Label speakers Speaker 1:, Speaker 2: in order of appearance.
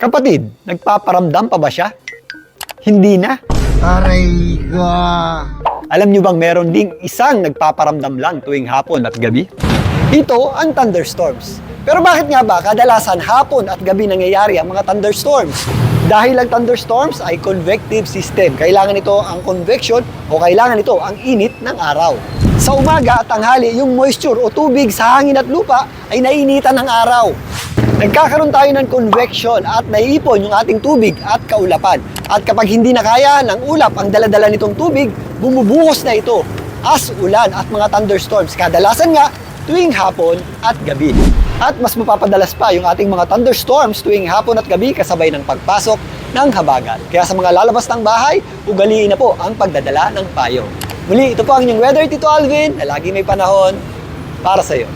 Speaker 1: Kapatid, nagpaparamdam pa ba siya? Hindi na.
Speaker 2: Aray ka.
Speaker 1: Alam nyo bang meron ding isang nagpaparamdam lang tuwing hapon at gabi? Ito ang thunderstorms. Pero bakit nga ba kadalasan hapon at gabi nangyayari ang mga thunderstorms? Dahil ang thunderstorms ay convective system. Kailangan ito ang convection o kailangan ito ang init ng araw. Sa umaga at tanghali, yung moisture o tubig sa hangin at lupa ay naiinitan ng araw. Nagkakaroon tayo ng convection at naiipon yung ating tubig at kaulapan. At kapag hindi na kaya ng ulap ang daladala nitong tubig, bumubuhos na ito as ulan at mga thunderstorms. Kadalasan nga tuwing hapon at gabi. At mas mapapadalas pa yung ating mga thunderstorms tuwing hapon at gabi kasabay ng pagpasok ng habagat. Kaya sa mga lalabas ng bahay, ugaliin na po ang pagdadala ng payong. Muli, ito po ang inyong Weather Tito Alvin na lagi may panahon para sa iyo.